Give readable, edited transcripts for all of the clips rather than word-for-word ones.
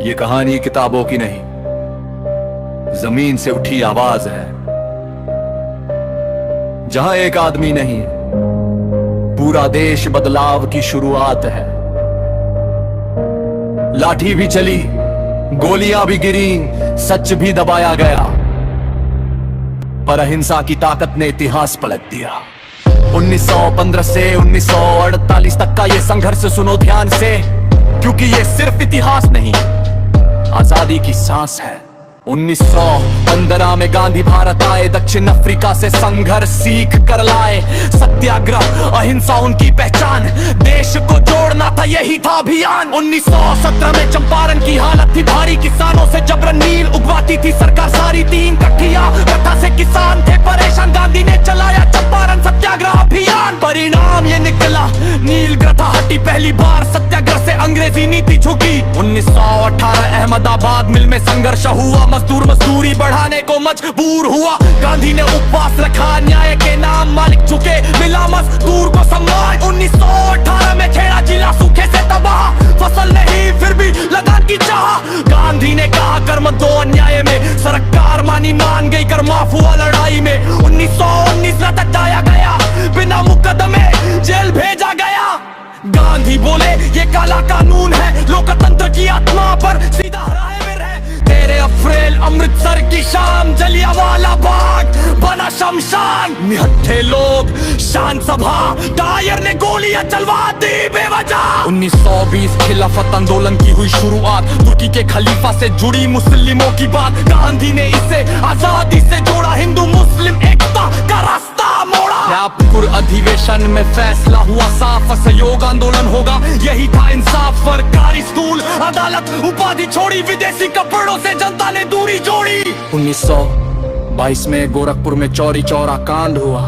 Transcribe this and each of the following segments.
ये कहानी किताबों की नहीं, जमीन से उठी आवाज है। जहां एक आदमी नहीं, पूरा देश बदलाव की शुरुआत है। लाठी भी चली, गोलियां भी गिरी, सच भी दबाया गया, पर अहिंसा की ताकत ने इतिहास पलट दिया। 1915 से 1948 तक का ये संघर्ष सुनो ध्यान से, क्योंकि ये सिर्फ इतिहास नहीं, आजादी की सांस है। 1915 में गांधी भारत आए, दक्षिण अफ्रीका से संघर्ष सीख कर लाए। सत्याग्रह अहिंसा उनकी पहचान, देश को जोड़ना था यही था अभियान। 1917 में चंपारण की हालत थी भारी, किसानों से जबरन नील उगवाती थी सरकार सारी। 3 कट्ठिया कथा से किसान थे परेशान, गांधी ने चलाया चंपारण सत्याग्रह अभियान। परिणाम ये निकला, नील ग्रथा हटी पहली बार, सत्याग्रह से अंग्रेजी नीति झुकी। 1918 अहमदाबाद मिल में संघर्ष हुआ, मजदूर मजदूरी बढ़ाने को मजबूर हुआ। गांधी ने उपवास रखा, न्याय के नाम मालिक झुके, मिला मजदूर को सम्मान। 1918 में खेड़ा जिला सूखे से तबाह, फसल नहीं फिर भी लगान की चाह। गांधी ने कहा कर्म दो अन्याय में, सरकार मानी मान गई, कर माफ हुआ लड़ाई में। 1919 लटकाया गया, बिना मुकदमे जेल भेजा गया। गांधी बोले ये काला कानून है, लोकतंत्र की आत्मा पर सीधा हराए में रहे। 13 अप्रैल अमृतसर की शाम, जलियांवाला बाग बना शमशान। निहत्थे लोग, शांत सभा, टायर ने गोलियां चलवा दी बेवजह। 1920 खिलाफत आंदोलन की हुई शुरुआत, तुर्की के खलीफा से जुड़ी मुस्लिमों की बात। गांधी ने इसे आजादी से जोड़ा, हिंदू मुस्लिम एकता का रास्ता मोड़ा। रायपुर अधिवेशन में फैसला हुआ साफ, असहयोग आंदोलन होगा यही था इंसाफ। सरकारी स्कूल अदालत उपाधि छोड़ी, विदेशी कपड़ों से जनता ने दूरी जोड़ी। 1922 में गोरखपुर में चौरी चौरा कांड हुआ,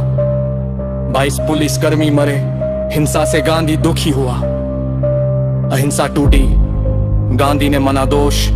22 पुलिसकर्मी मरे, हिंसा से गांधी दुखी हुआ। अहिंसा टूटी, गांधी ने मना दोष,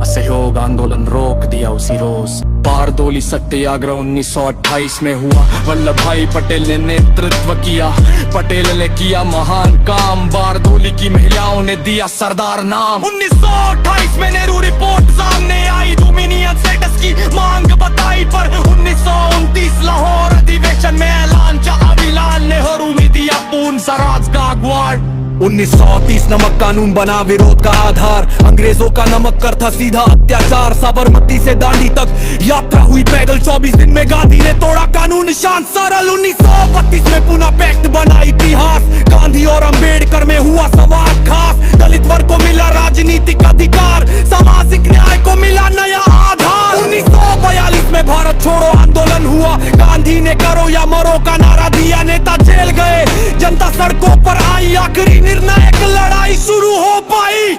असहयोग आंदोलन रोक दिया उसी रोज। बारदोली सत्याग्रह 1928 में हुआ, वल्लभ भाई पटेल ने नेतृत्व किया। पटेल ने किया महान काम, बारदोली की महिलाओं ने दिया सरदार नाम। 1928 में नेहरू रिपोर्ट सामने आई, डोमिनियन स्टेटस की मांग बताई, पर 1929 लाहौर अधिवेशन में ऐलान चाहा अभिलान, नेहरू ने दिया पूर्ण स्वराज का अगवान। 1930 नमक कानून बना विरोध का आधार, अंग्रेजों का नमक कर था सीधा अत्याचार। साबरमती से दांडी तक यात्रा हुई पैदल, 24 दिन में गांधी ने तोड़ा कानून निशान सरल। 1932 में पुनः पैक्ट बना इतिहास, गांधी और अंबेडकर में हुआ संवाद खास। दलित वर्ग को मिला राजनीतिक अधिकार, सामाजिक न्याय को मिला नया आधार। 1942 में भारत छोड़ो आंदोलन हुआ, गांधी ने करो या मरो का नारा दिया, नेता जेल गए, जनता सड़कों पर आई, आखिरी निर्णायक लड़ाई शुरू हो पाई।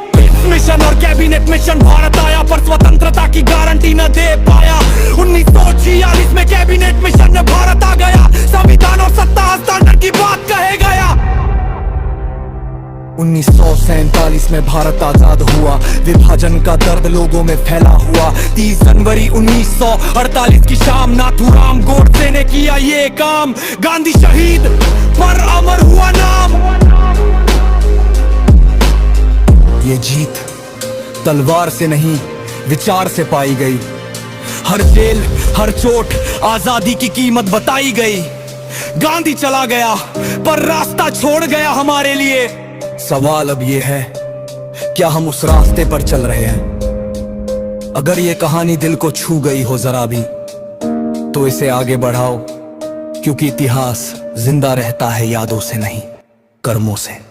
मिशन और कैबिनेट मिशन भारत आया, पर स्वतंत्रता की गारंटी न दे पाया। 1946 में कैबिनेट मिशन में भारत आ गया, संविधान और सत्ता हस्तांतरण की बात कहे गया। 1947 में भारत आजाद हुआ, विभाजन का दर्द लोगों में फैला हुआ। 30 जनवरी 1948 की शाम, नाथूराम गोडसे ने किया ये काम, गांधी शहीद पर अमर हुआ नाम। ये जीत तलवार से नहीं, विचार से पाई गई। हर जेल, हर चोट, आजादी की कीमत बताई गई। गांधी चला गया, पर रास्ता छोड़ गया हमारे लिए। सवाल अब ये है, क्या हम उस रास्ते पर चल रहे हैं? अगर ये कहानी दिल को छू गई हो जरा भी, तो इसे आगे बढ़ाओ, क्योंकि इतिहास जिंदा रहता है यादों से नहीं, कर्मों से।